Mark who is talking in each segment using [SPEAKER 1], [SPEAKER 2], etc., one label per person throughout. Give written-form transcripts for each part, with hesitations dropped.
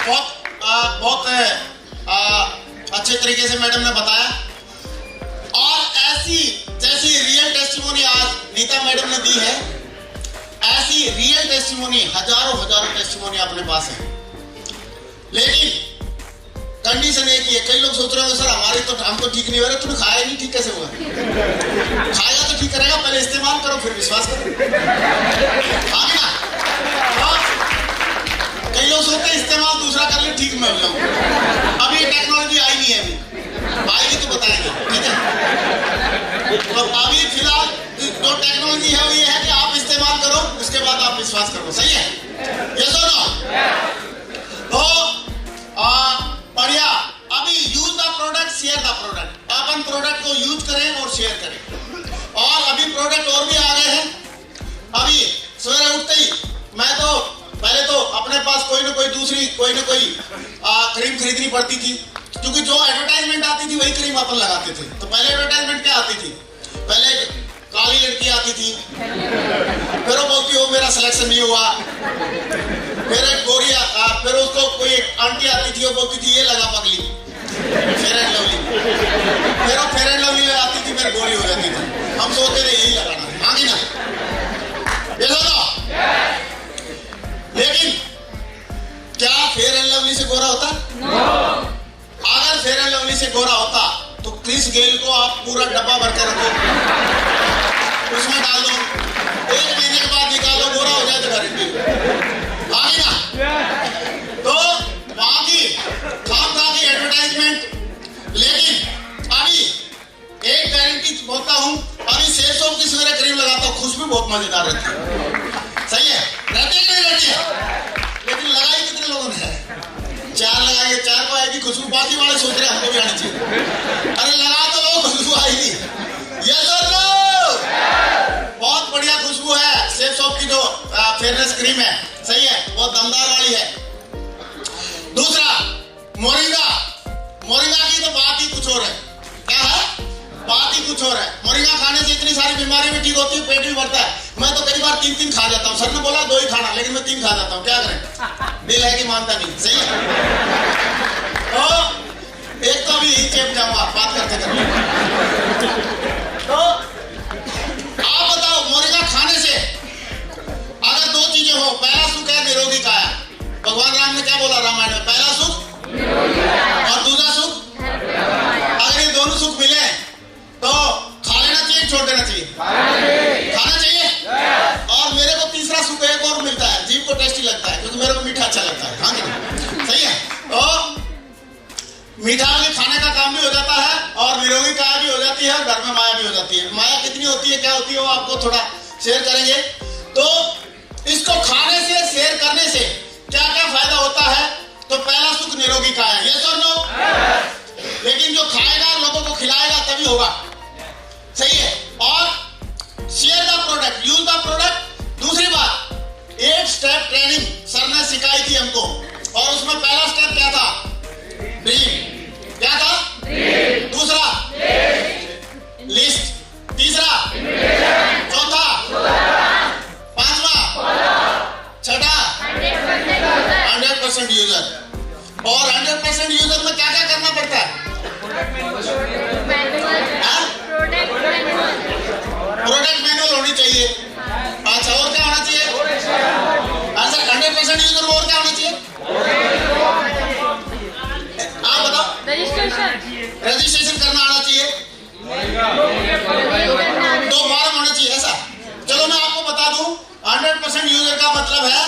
[SPEAKER 1] बहुत अच्छे तरीके से मैडम ने बताया। और ऐसी जैसी रियल टेस्टिमोनी आज नीता मैडम ने दी है, ऐसी रियल टेस्टिमोनी हजारों टेस्टिमोनी अपने पास है। लेकिन कंडीशन एक ही है, कई लोग सोच रहे हो सर हमारी तो हम तो ठीक नहीं हो रहे, तुमने खाया नहीं, ठीक कैसे हुआ? खाएगा तो ठीक करेगा, पहले इस्तेमाल करो फिर विश्वास करो। आगे ना, कई लोग सोचते हैं इस्तेमाल दूसरा कर ले ठीक मैं हो जाऊं। अभी टेक्नोलॉजी आई नहीं है, अभी आएगी तो बताएंगे, ठीक है? तो अभी फिलहाल जो टेक्नोलॉजी है वो ये है कि आप इस्तेमाल करो, उसके बाद आप विश्वास करो। सही है? यस और नो? तो बढ़िया। अभी use the product, share the product. Upon product को यूज करें और शेयर करें। और अभी प्रोडक्ट और भी आ गए हैं। अभी सवेरे उठते ही मैं तो पहले तो अपने पास कोई ना कोई क्रीम खरीदनी पड़ती थी, क्योंकि जो एडवर्टाइजमेंट आती थी वही क्रीम अपन लगाते थे। तो पहले एडवर्टाइजमेंट क्या आती थी? पहले काली लड़की आती थी, फिर वो बोलती हो मेरा सिलेक्शन नहीं हुआ। फिर एक गोरी फिर उसको कोई आंटी आती थी, वो बोलती थी ये लगा पगली, फेयर एंड लवली। फिर वो फेयर एंड लवली आती थी, फिर गोरी हो जाती थी। हम सोचते थे यही लगाना, आगे ना ये सोचो। लेकिन क्या फेयर एंड लवली से गोरा होता? अगर फेयर एंड लवली से गोरा होता तो क्रिस गेल को आप पूरा डब्बा भर के रखो, उसमें डाल दो, 1 महीने के बाद निकालो, गोरा हो जाए तो गारंटी। आगे ना, तो वहां की खाम की एडवर्टाइजमेंट। लेकिन अभी एक गारंटी बोलता हूं, अभी 600 की सवेरे क्रीम लगाता हूं, खुशबू बहुत मजेदार रहती है। सही है? रहती है कि नहीं रहती है? लेकिन लगाई कितने लोगों ने? 4 लगाएंगे, 4 को आएगी खुशबू, बाकी वाले सोच रहे हमको भी आनी चाहिए। अरे लगा तो लो, खुशबू आएगी। यस और नो? बहुत बढ़िया खुशबू है सेफ सॉप की जो फेयरनेस क्रीम है। सही है? बहुत दमदार वाली है। दूसरा मोरिंगा की तो बात ही कुछ और है। क्या है? बात ही कुछ और है। मोरिंगा खाने से इतनी सारी बीमारी भी ठीक होती है, पेट भी भरता है। मैं तो कई बार 3 खा जाता हूँ। सर ने बोला 2 ही खाना, लेकिन मैं 3 खा जाता हूँ। क्या करें? दिल है कि मानता नहीं। सही है? तो एक तो अभी यही चेप जाऊंगा बात करते तो आप बताओ, मोरिंगा खाने से अगर 2 चीजें हो, पहला सुख है निरोगी काया। भगवान राम ने क्या बोला रामायण में? पहला सुख और दूसरा सुख। अगर ये दोनों सुख मिले तो खा लेना चाहिए, छोड़ देना चाहिए? खाना चाहिए। और मेरे को तीसरा सुख एक और मिलता है, जीभ को टेस्टी लगता है, क्योंकि मेरे को मीठा अच्छा लगता है। हाँ जी, सही है? तो मीठा वाले खाने का काम भी हो जाता है और निरोगी काया भी हो जाती है और घर में माया भी हो जाती है। माया कितनी होती है, क्या होती है, वो आपको थोड़ा शेयर करेंगे। तो इसको खाने से, शेयर करने से क्या क्या फायदा होता है? तो पहला सुख निरोगी काया। यस और नो? लेकिन जो खाएगा, लोगों को खिलाएगा तभी होगा। सही है? और share the product, use the product. दूसरी बात, 8 स्टेप ट्रेनिंग सर ने सिखाई थी हमको, और उसमें पहला स्टेप क्या था? ड्रीम। क्या था? दूसरा लिस्ट, तीसरा, चौथा, पांचवा, छठा 100% यूजर। और 100% यूजर में क्या क्या करना पड़ता है? प्रोडक्ट मैनुअल होनी चाहिए। अच्छा, और क्या होना चाहिए? अच्छा, 100% यूजर में और क्या होना चाहिए? आप बताओ। रजिस्ट्रेशन करना आना चाहिए, 2 फॉर्म होने चाहिए। ऐसा? चलो मैं आपको बता दूं, 100% यूजर का मतलब है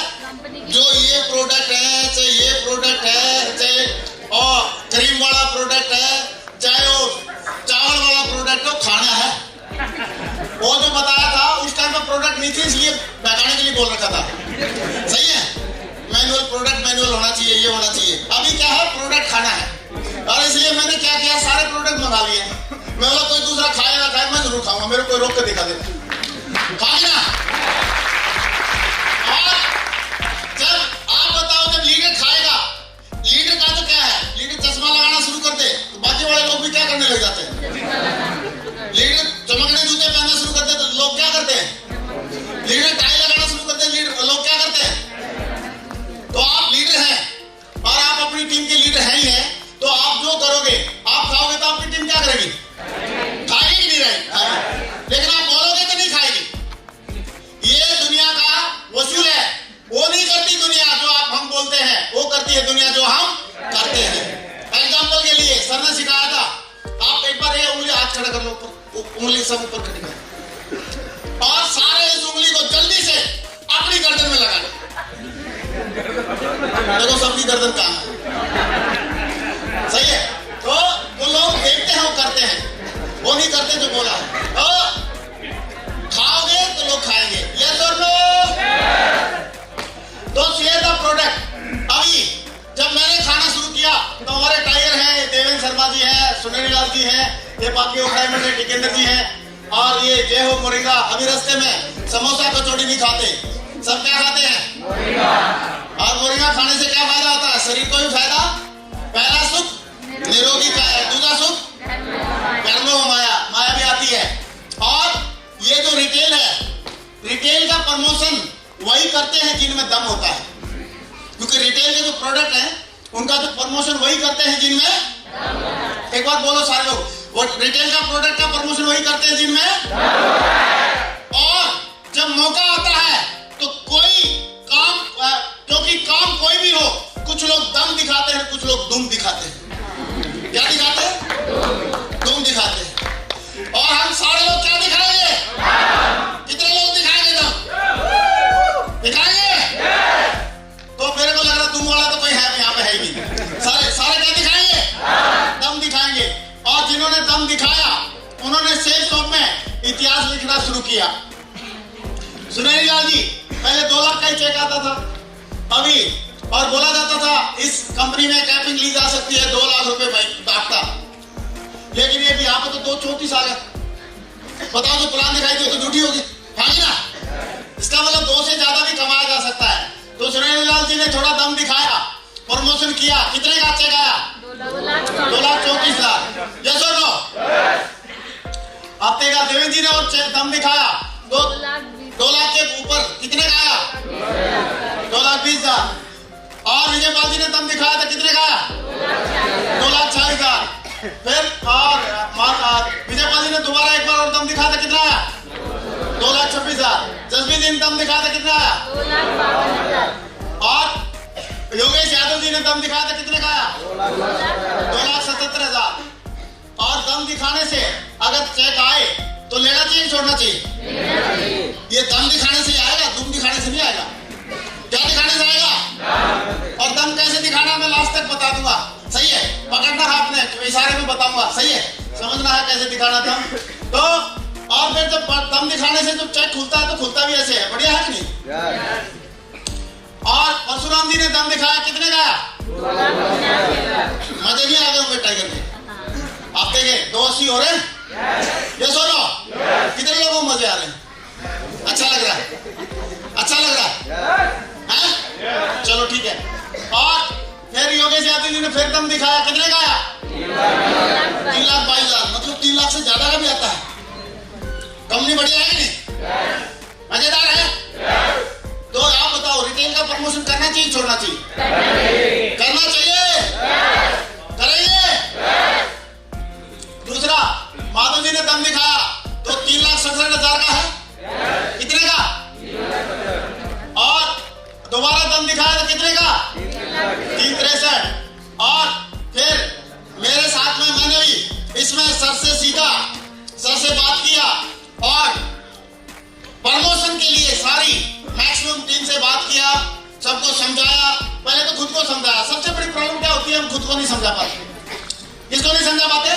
[SPEAKER 1] जो ये प्रोडक्ट है, चाहे ये प्रोडक्ट है, चाहे और क्रीम वाला प्रोडक्ट है, चाहे वो चावल वाला प्रोडक्ट हो, खाना है। वो जो बताया था उस टाइम पर प्रोडक्ट नहीं थी, इसलिए बताने के लिए बोल रखा था। सही है? मैनुअल, प्रोडक्ट मैनुअल होना चाहिए, ये होना चाहिए। अभी क्या है? प्रोडक्ट खाना है, और इसलिए मैंने क्या किया, सारे प्रोडक्ट मंगा लिए। मैं बोला कोई दूसरा खाएगा खाए, मैं जरूर खाऊंगा, मेरे को रोक के दिखा दे। खाएगा ना? और जब आप बताओ, जब लीडर खाएगा, लीडर का तो क्या है, लीडर चश्मा लगाना शुरू कर दे तो बाकी वाले लोग भी क्या करने लग जाते हैं? लीडर चमकने जूते पहनना शुरू करते तो लोग क्या करते हैं? लीडर टाई लगाना शुरू करते, लीडर लोग क्या करते हैं? तो आप लीडर हैं और वो करती है दुनिया जो हम करते हैं। एग्जाम्पल के लिए सर ने सिखाया था, आप एक बार ये उंगली हाथ खड़ा कर लो, उंगली सब ऊपर खड़ी कर और सारे इस उंगली को जल्दी से अपनी गर्दन में लगा लो। देखो सबकी गर्दन कहाँ है, सही है। तो वो लोग देखते हैं, वो करते हैं, वो नहीं करते जो बोला है। तो खाओगे तो लोग खाएंगे, यस और नो। तो शेयर द प्रोडक्ट। अभी जब मैंने खाना शुरू किया तो हमारे टाइगर हैं, देवेंद्र शर्मा जी हैं, सुनील लाल जी हैं, ये बाकी ओखराइमंड है, टिकेंद्र जी हैं और ये जय हो मोरिंगा। अभी रास्ते में समोसा कचौड़ी नहीं खाते, सब क्या खाते हैं? और मोरिंगा खाने से क्या फायदा होता है? शरीर को भी फायदा। पहला सुख निरोगी काया, दूसरा सुख कर्मो माया, माया भी आती है। और ये जो रिटेल है, रिटेल का प्रमोशन वही करते हैं जिनमें दम होता है, क्योंकि रिटेल के जो प्रोडक्ट हैं उनका जो प्रमोशन वही करते हैं जिनमें, एक बार बोलो सारे लोग, वो रिटेल का प्रोडक्ट का प्रमोशन वही करते हैं जिनमें। और जब मौका आता है तो कोई काम, क्योंकि काम कोई भी हो, कुछ लोग दम दिखाते हैं, कुछ लोग दुम दिखाते हैं। क्या दिखाते हैं? दुम दिखाते हैं। और हम सारे लोग क्या दिखाएंगे? कितने लोग दिखाएंगे? दम दिखाएंगे। तो मेरे को लग रहा दुम वाला तो कोई है यहाँ पे, है ही नहीं। सारे क्या दिखाएंगे? दम दिखाएंगे। और जिन्होंने दम दिखाया उन्होंने सेल शॉप में इतिहास लिखना शुरू किया। सुनील लाल जी, पहले 2 लाख का ही चेक आता था अभी, और बोला जाता था इस कंपनी में कैपिंग ली जा सकती है 2 लाख रुपए बांटता, लेकिन ये भी यहाँ पे तो 234 आ गया। बताओ जो प्लान दिखाई दी तो झूठी होगी, हाँ ना? इसका मतलब 2 से ज्यादा भी कमाया जा सकता है। तो सुनील लाल जी ने थोड़ा दम दिखाया, प्रमोशन किया। कितने का चेक आया? 2,34,000। यस और नो? हफ्ते का देवेंद्र जी ने और दम दिखाया, 2 लाख के ऊपर कितने का आया? 2,20,000। और विजय पाल जी ने दम दिखाया था, कितने का आया? 2,40,000। फिर और विजय पाल जी ने दोबारा एक बार और दम दिखाया था, कितना आया? 2,26,000। जसबीर जी ने दम दिखाया था, कितना आया? 2,52,000। और योगेश यादव जी ने दम दिखाया था, कितने का आया? 2,77,000। और दम दिखाने से अगर चेक आए तो लेना चाहिए, छोड़ना चाहिए? ये दम दिखाने से आएगा, दुम दिखाने से नहीं आएगा। क्या दिखाने से आएगा? और दम कैसे दिखाना मैं लास्ट तक बता दूंगा, सही है? पकड़ना है आपने, इशारे में बताऊंगा, सही है? समझना है कैसे दिखाना दम। तो और फिर जब दम दिखाने से जब चेक खुलता है तो खुलता भी ऐसे है, बढ़िया है कि नहीं? और परशुराम जी ने दम दिखाया, कितने का? मजे नहीं आ गए होंगे टाइगर में, आप देखें 280 हो रहे हैं। यस और नो? कितने लोगों को मजे आ रहे हैं? अच्छा लग रहा है? अच्छा लग रहा है? चलो ठीक है। और फिर योगेश यादव जी ने फिर दम दिखाया, कितने का आया? 3,22,000। मतलब 3 लाख से ज्यादा का भी आता है। कंपनी बढ़िया है नहीं? मजेदार है? तो आप बताओ, रिटेल का प्रमोशन करना चाहिए, छोड़ना चाहिए? करना चाहिए। करेंगे? दूसरा, माधव जी ने दम दिखाया तो 3,67,000 का है, कितने का? और दोबारा दम दिखाया तो कितने का? 3,63। और फिर मेरे साथ में मैंने भी इसमें सर से सीखा, सर से बात किया और प्रमोशन के लिए सारी मैक्सिमम टीम से बात किया, सबको समझाया। पहले तो खुद को समझाया। सबसे बड़ी प्रॉब्लम क्या होती है? हम खुद को नहीं समझा पाते। किसको नहीं समझा पाते?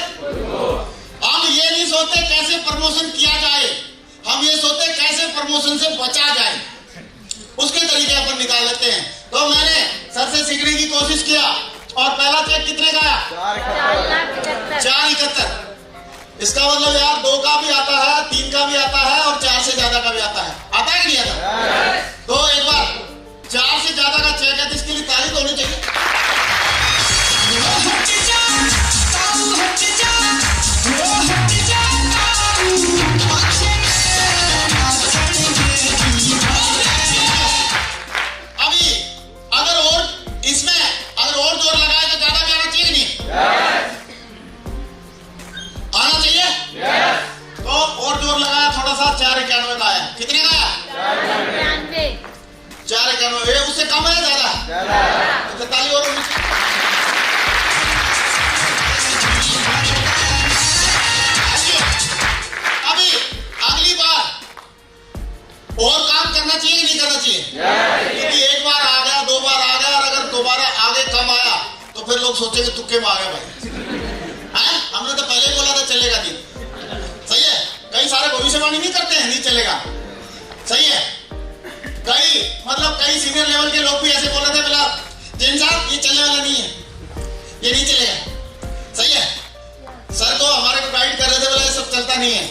[SPEAKER 1] हम ये नहीं सोचते कैसे प्रमोशन किया जाए, हम ये सोचते कैसे प्रमोशन से बचा जाए, उसके तरीके अपन निकाल लेते हैं। तो मैंने सर से सीखने की कोशिश किया और पहला चेक कितने का आया? 4,71। इसका मतलब यार 2 का भी आता है, 3 का भी आता है और 4 से ज्यादा का भी आता है। आता है कि नहीं आता? तो एक बार 4 से ज्यादा का चेक है तो इसके लिए तारीफ होनी चाहिए। अभी अगर और इसमें अगर और जोर लगाए तो ज्यादा भी आना चाहिए नहीं? आना चाहिए? तो और जोर लगाया थोड़ा सा, 4,91 का आया। कितने का आया? 4,91। उससे कम है ज्यादा? लोग सोचेंगे तुक्के में आ गया भाई। हमने तो पहले ही बोला था चलेगा नहीं। सही है। कई सारे भविष्यवाणी नहीं करते हैं नहीं चलेगा। सही है। कई सीनियर लेवल के लोग भी ऐसे बोले थे बोला जैन साहब ये चलने वाला नहीं है, ये नहीं चलेगा। सही है। सर तो हमारे को गाइड कर रहे थे बोला ये सब चलता नहीं है,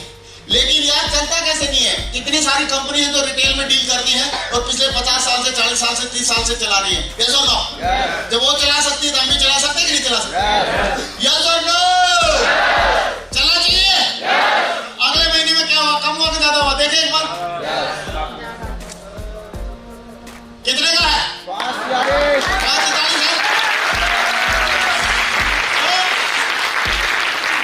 [SPEAKER 1] लेकिन यार चलता कैसे नहीं है? कितनी सारी कंपनी है जो रिटेल में डील करती है और पिछले 50 साल से 40 साल से 30 साल से चला रही है। यस और नो? जब वो चला सकती है तो हम भी चला सकते हैं कि नहीं चला सकते? यस और नो? चलना चाहिए। अगले महीने में क्या हुआ? कम हुआ कि ज्यादा हुआ? देखिए एक बार कितने का है? 543 है।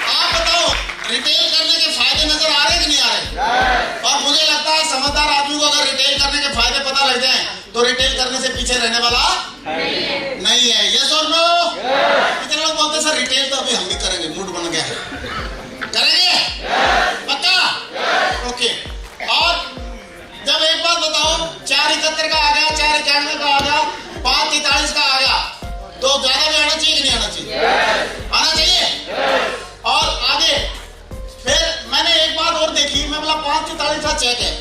[SPEAKER 1] आप बताओ रिटेल करने के फायदे नजर आ रहे कि नहीं आ रहे? और मुझे लगता है समझदार आदमी को अगर रिटेल करने के फायदे पता लग जाए तो रिटेल करने से पीछे रहने वाला नहीं है। यस और नो? कितने लोग बोलते हैं सर रिटेल तो अभी हम भी करेंगे, मूड बन गया है, करेंगे पक्का? ओके। और जब एक बात बताओ 471 का आ गया, 491 का आ गया, 543 का आ गया, तो ज्यादा भी आना चाहिए कि नहीं आना चाहिए? आना चाहिए। और आगे फिर मैंने एक बात और देखी, मैं बोला 543 का चेक है,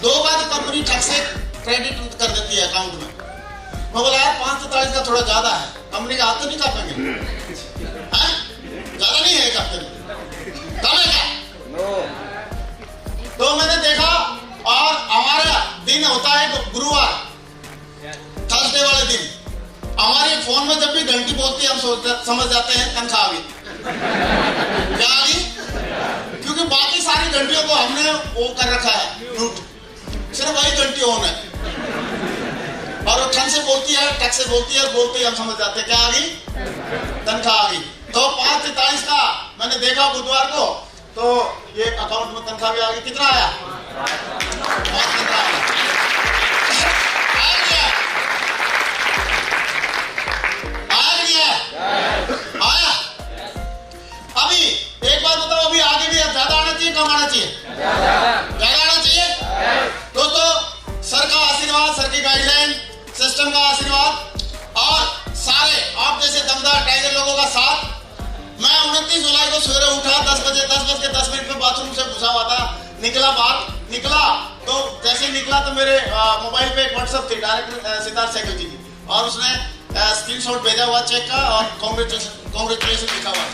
[SPEAKER 1] 2 बार कंपनी ठग से क्रेडिट कर देती है अकाउंट में। मैं बोला यार 543 का थोड़ा ज्यादा है, कंपनी का हाथ तो नहीं काटेंगे? ज्यादा नहीं है एक हफ्ते में, कम है क्या? तो मैंने देखा और हमारा दिन होता है गुरुवार, थर्सडे वाले दिन हमारे फोन में जब भी घंटी बोलती है हम समझ जाते हैं तनख्वाह आ गई। क्या आ गई? क्योंकि बाकी सारी घंटियों को हमने वो कर रखा है म्यूट, सिर्फ वही घंटी ऑन है और वो ठन से बोलती है, टक से बोलती है, बोलते ही हम समझ जाते हैं क्या आ गई? तनख्वाह आ गई। तो 543 का मैंने देखा बुधवार को, तो ये अकाउंट में तनख्वाह भी आ गई। कितना आया? 5 आया। अभी एक बात बताओ, अभी आगे भी ज्यादा आना चाहिए कम आना चाहिए? ज्यादा आना चाहिए। दोस्तों सर का आशीर्वाद, सर की गाइडलाइन, सिस्टम का आशीर्वाद और सारे आप जैसे दमदार टाइगर लोगों का साथ, मैं 29 जुलाई को सवेरे उठा 10 बजे 10 में बाथरूम से घुसा हुआ था, निकला तो जैसे निकला तो मेरे मोबाइल पे एक व्हाट्सएप थी डायरेक्टर सिद्धार्थ सहगल जी की, और उसने स्क्रीनशॉट भेजा हुआ चेक का और कांग्रेचुलेशन लिखा हुआ था।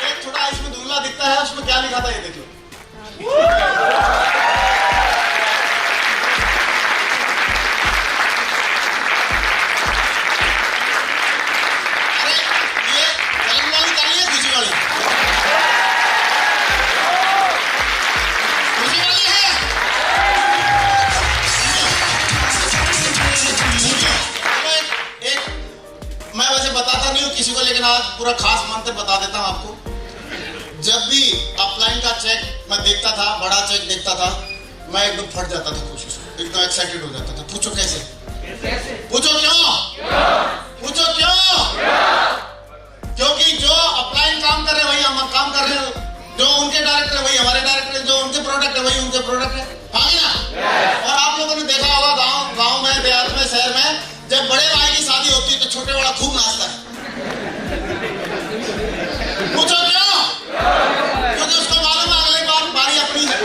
[SPEAKER 1] एक थोड़ा इसमें धुंधला दिखता है, उसमें क्या लिखा था ये देखो। अरे ये जलन वाली ताली है, खुशी वाली? खुशी वाली है। मैं वैसे बताता नहीं हूँ किसी को, लेकिन आज पूरा खास मंत्र बता देता हूँ आपको। जब भी अपलाइन का चेक मैं देखता था, बड़ा चेक देखता था, मैं एकदम फट जाता था खुशी से, एकदम एक्साइटेड हो जाता था। पूछो कैसे? पूछो क्यों? पूछो क्यों? क्योंकि जो अपलाइन काम कर रहे हैं वही हम काम कर रहे हैं, जो उनके डायरेक्टर है वही हमारे डायरेक्टर है, जो उनके प्रोडक्ट है वही उनके प्रोडक्ट है। हाँ ना? और आप लोगों ने देखा होगा गाँव में, देहात में, शहर में, जब बड़े भाई की शादी होती है तो छोटे वाला खूब नाचता है। पूछो क्यों? क्योंकि उसको मालूम है अगली बार बारी अपनी है।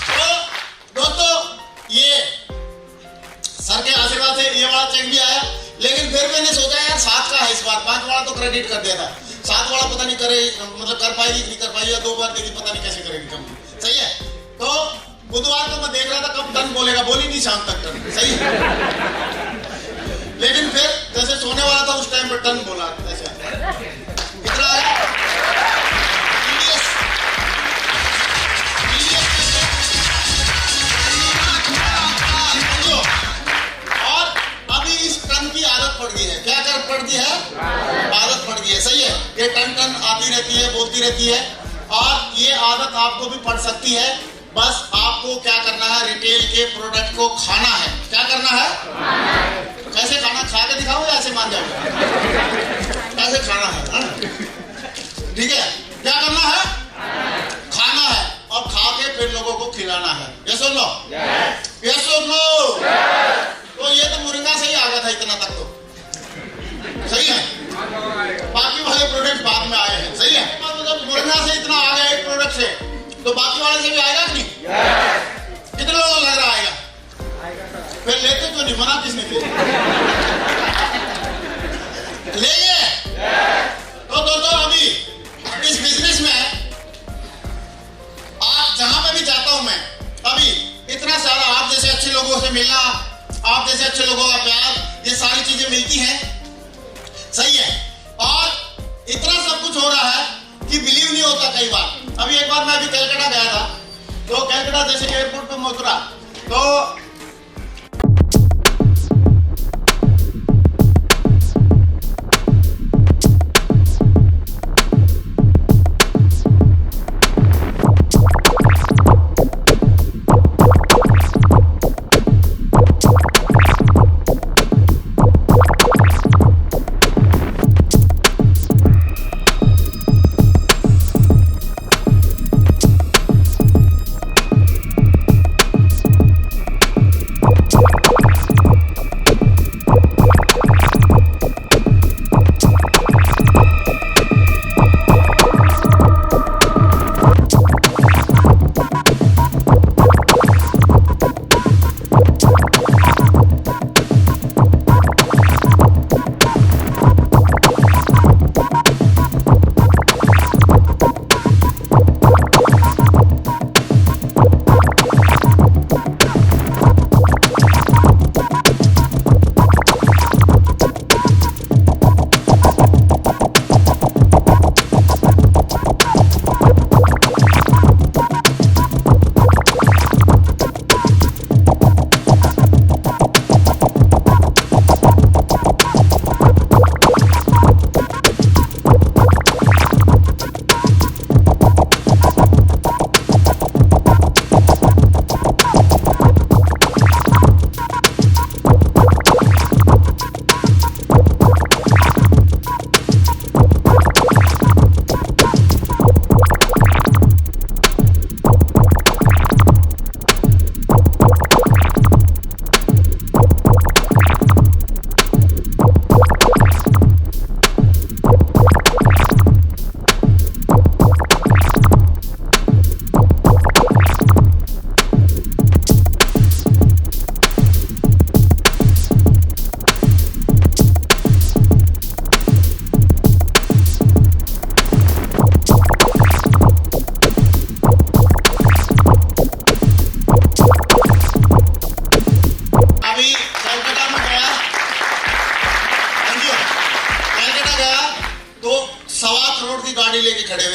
[SPEAKER 1] तो दोस्तों ये सर के आशीर्वाद से ये वाला चेक भी आया, लेकिन फिर मैंने सोचा यार 7 का है इस बार, 5 वाला तो क्रेडिट कर दिया था, 7 वाला पता नहीं करे मतलब कर पाएगी नहीं कर पाएगी, या 2 बार देगी पता नहीं कैसे करेगी कंपनी। सही है। तो बुधवार को मैं देख रहा था कब टन बोलेगा, बोली नहीं शाम तक टन। सही है। लेकिन फिर जैसे सोने वाला था उस टाइम पर टन बोला। ऐसे कितना है? और अभी इस टन की आदत पड़ गई है। क्या कर पड़ गई है? आदत पड़ गई है। सही है। ये टन आती रहती है, बोलती रहती है, और ये आदत आपको भी पड़ सकती है। बस आपको क्या करना है? रिटेल के प्रोडक्ट को खाना है। क्या करना है? कैसे खाना जवाब किसने दिया? लेंगे? तो दोस्तों अभी इस बिजनेस में आप जहां पे भी जाता हूं मैं, अभी इतना सारा आप जैसे अच्छे लोगों से मिलना, आप जैसे अच्छे लोगों का प्यार, ये सारी चीजें मिलती हैं, सही है। और इतना सब कुछ हो रहा है कि बिलीव नहीं होता कई बार। अभी एक बार मैं अभी कलकत्ता गया था, तो कलकत्ता जैसे एयरपोर्ट पे मैं उतरा तो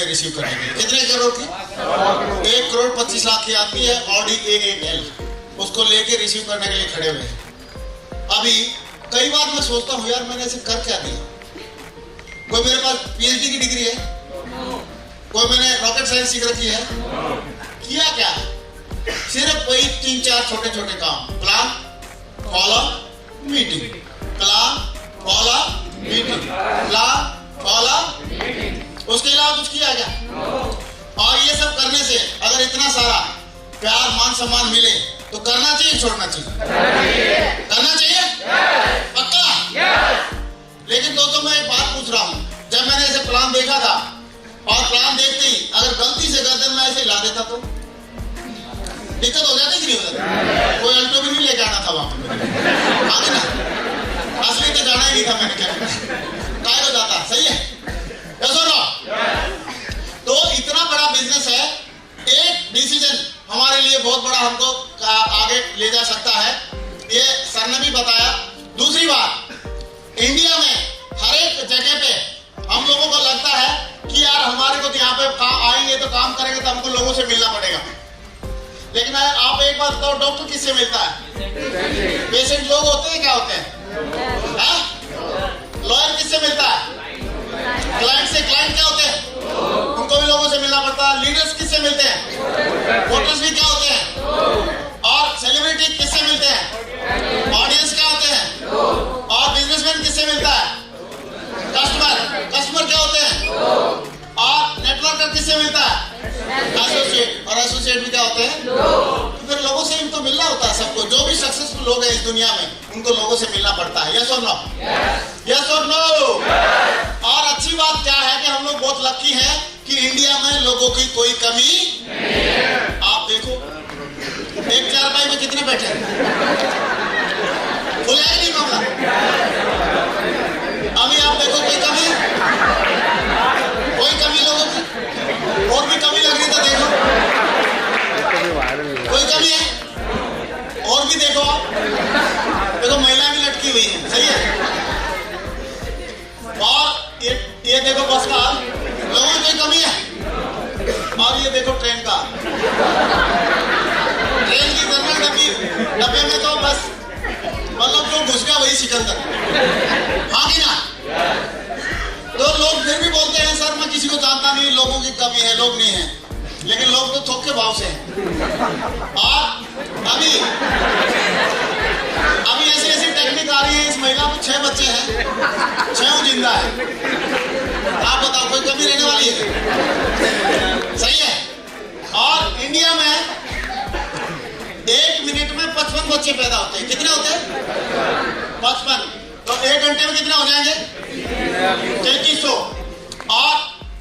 [SPEAKER 1] रिसीव करने के लिए कितने करोड़ की? 1,25,00,000 की आती है ऑडी A8L, उसको लेके रिसीव करने के लिए खड़े हुए हैं। अभी कई बार मैं सोचता हूँ यार मैंने ऐसे कर क्या दिया। कोई मेरे पास PhD की डिग्री है, कोई मैंने रॉकेट साइंस सीख रखी है, किया क्या? सिर्फ वही 3-4 छोटे छोटे काम, plan follow meeting, plan follow meeting, plan follow meeting, उसके अलावा कुछ किया क्या? और ये सब करने से अगर इतना सारा प्यार मान सम्मान मिले तो करना चाहिए छोड़ना चाहिए? करना चाहिए पक्का। लेकिन दोस्तों मैं एक बात पूछ रहा हूँ, जब मैंने ऐसे प्लान देखा था और प्लान देखते ही अगर गलती से गर्दन में ऐसे हिला देता तो दिक्कत हो जाती कि नहीं हो जाती? कोई अल्टो भी नहीं लेके आना था वहां पे, आगे ना असली तो जाना ही नहीं था मैंने, क्या हो जाता? सही है तो इतना बड़ा बिजनेस है, एक डिसीजन हमारे लिए बहुत बड़ा हमको आगे ले जा सकता है, ये सर ने भी बताया। दूसरी बात, इंडिया में हर एक जगह पे हम लोगों को लगता है कि यार हमारे को यहाँ पे आएंगे तो काम करेंगे तो हमको लोगों से मिलना पड़ेगा। लेकिन आप एक बात बताओ, डॉक्टर किससे मिलता है? पेशेंट लोग होते हैं, क्या होते हैं? लॉयर किससे मिलता है? क्लाइंट से। क्लाइंट क्या होते हैं? उनको भी लोगों से मिलना पड़ता है। लीडर्स किससे मिलते हैं? वोटर्स भी क्या होते हैं? और सेलिब्रिटी किससे मिलते हैं? ऑडियंस क्या होते हैं? और बिजनेसमैन किससे मिलता है? कस्टमर। कस्टमर क्या होते हैं? और नेटवर्कर किससे मिलता है? एसोसिएट। और एसोसिएट भी क्या होते हैं? तो फिर लोगों से इनको मिलना होता है सबको। जो भी सक्सेसफुल लोग हैं इस दुनिया में उनको लोगों से मिलना पड़ता है। यस और नो? यस और नो? और अच्छी बात क्या है कि हम लोग बहुत लकी हैं कि इंडिया में लोगों की कोई कमी नहीं है। आप देखो एक चारपाई में कितने बैठे हैं? फुल सिकंदर, हाँ कि ना? तो लोग फिर भी बोलते हैं सर मैं किसी को जानता नहीं, लोगों की कमी है, लोग नहीं है, लेकिन लोग तो थोक के भाव से हैं। और अभी ऐसी टेक्निक आ रही है, इस महिला में 6 बच्चे हैं, 6 जिंदा है। आप बताओ कोई कमी रहने वाली है? सही है। और इंडिया में 1 मिनट में 55 बच्चे पैदा होते हैं। कितने होते हैं? 55। तो 1 घंटे में कितने हो जाएंगे? 3300। और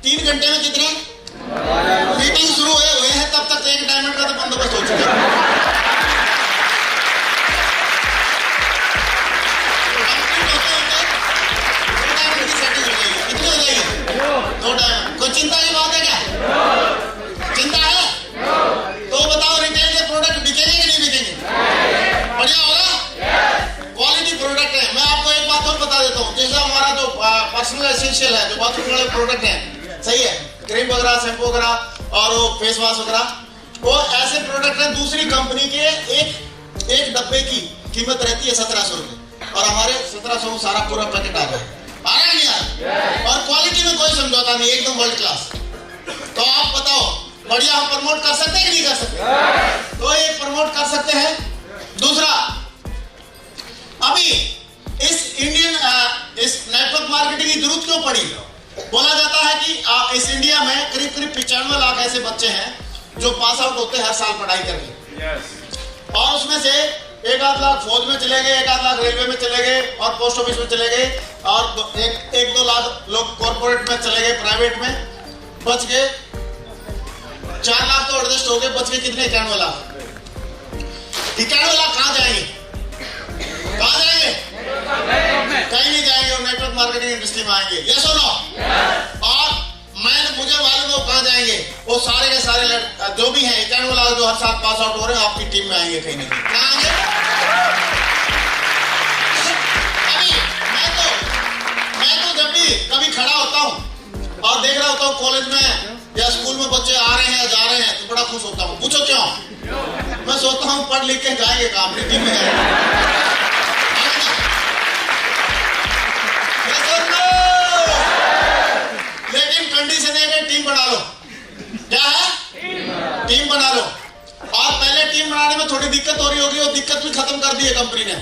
[SPEAKER 1] 3 घंटे में कितने? मीटिंग शुरू हुए हैं तब तक 1 डायमंड का तो बंदोबस्त हो चुका है। कितनी हो जाएगी? 2 डायमंड। कोई चिंता की बात है क्या? चिंता है? तो बताओ रिटेल के प्रोडक्ट बिकेंगे कि नहीं बिकेंगे? बढ़िया होगा? क्वालिटी प्रोडक्ट है। मैं आपको एक बात और बता देता हूँ, जैसे हमारा जो पर्सनल एसेंशियल है, जो बाथरूम वाले प्रोडक्ट हैं, सही है, क्रीम वगैरह, शैम्पू वगैरह और वो फेस वॉश वगैरह, वो ऐसे प्रोडक्ट हैं दूसरी कंपनी के एक डब्बे की कीमत रहती है 1700 रुपए, और हमारे 1700 में सारा पूरा पैकेट आ रहा है। आ रहा है नहीं यार? और क्वालिटी में कोई समझौता नहीं, एकदम वर्ल्ड क्लास। तो आप बताओ बढ़िया हम प्रमोट कर सकते हैं कि नहीं कर सकते? तो ये प्रमोट कर सकते हैं। दूसरा, अभी इस नेटवर्क मार्केटिंग की जरूरत क्यों पड़ी? बोला जाता है कि इस इंडिया में करीब 95 लाख ऐसे बच्चे हैं जो पास आउट होते हैं हर साल पढ़ाई करके, और उसमें से 1-8 लाख फौज में चले गए, 1-8 लाख रेलवे में चले गए और पोस्ट ऑफिस में चले गए, और 1-2 लाख लोग कॉर्पोरेट में चले गए, प्राइवेट में बच गए 4 लाख तो एडजस्ट हो गए, बच गए कितने? 91 लाख। 91 लाख कहाँ जाएंगे? कहाँ जाएंगे? कहीं नहीं जाएंगे, और नेटवर्क मार्केटिंग इंडस्ट्री में आएंगे। यस और नो? और मुझे मालूम है कहाँ जाएंगे, वो सारे के सारे जो भी हैं 91 लाख जो हर साल पास आउट हो रहे हैं, आपकी टीम में आएंगे। कहीं नहीं, कहाँ आएंगे? अभी मैं तो जब भी कभी खड़ा होता हूँ और देख रहा होता हूँ कॉलेज में या स्कूल में बच्चे आ रहे हैं या जा रहे हैं, तो बड़ा खुश होता हूँ। पूछो क्यों? मैं सोचता हूँ पढ़ लिख के जाएंगे काम, टीम में जाएंगे। लेकिन कंडीशन है कि टीम बना लो। क्या है? टीम बना लो। और पहले टीम बनाने में थोड़ी दिक्कत हो रही होगी, वो दिक्कत भी खत्म कर दी है कंपनी ने।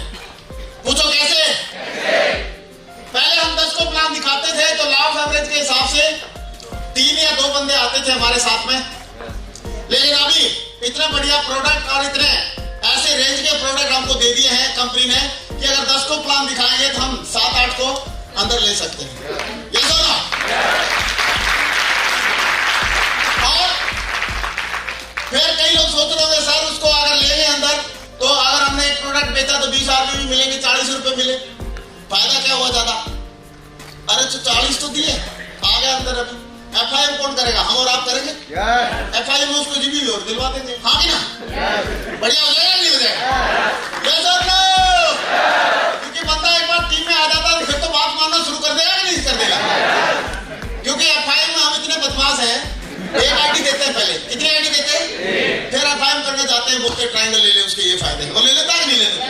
[SPEAKER 1] पूछो कैसे? पहले हम 10 को प्लान दिखाते थे तो लाभ एवरेज के हिसाब से 3 या 2 बंदे आते थे हमारे साथ में, लेकिन अभी इतना बढ़िया प्रोडक्ट और इतने ऐसे रेंज के प्रोडक्ट हमको दे दिए हैं कंपनी ने कि अगर 10 को प्लान दिखाएंगे तो हम 7-8 को अंदर ले सकते हैं। ये सुनो। और फिर कई लोग सोच रहे होंगे सर उसको अगर लेंगे अंदर तो अगर हमने एक प्रोडक्ट बेचा तो 20 आदमी भी मिलेंगे, 40 रुपए मिले, फायदा क्या हुआ ज्यादा? अरे तो 40 तो दिए, आ गया अंदर। अभी FIM कौन करेगा? हम और आप करेंगे? FIM में उसको जीबी और दिलवा देंगे, हाँ कि ना? बढ़िया हो जाएगा नहीं हो जाएगा? यस और नो? क्योंकि बंदा एक बार टीम में आ जाता है फिर तो बात मानना शुरू कर देगा कि नहीं कर देगा? क्योंकि FIM में हम इतने बदमाश हैं, एक आईडी देते हैं पहले। कितनी आईडी देते हैं? फिर FIM करने जाते हैं, बोलते ट्रायंगल ले ले, उसके ये फायदे हैं। वो ले लेता है कि नहीं ले लेता?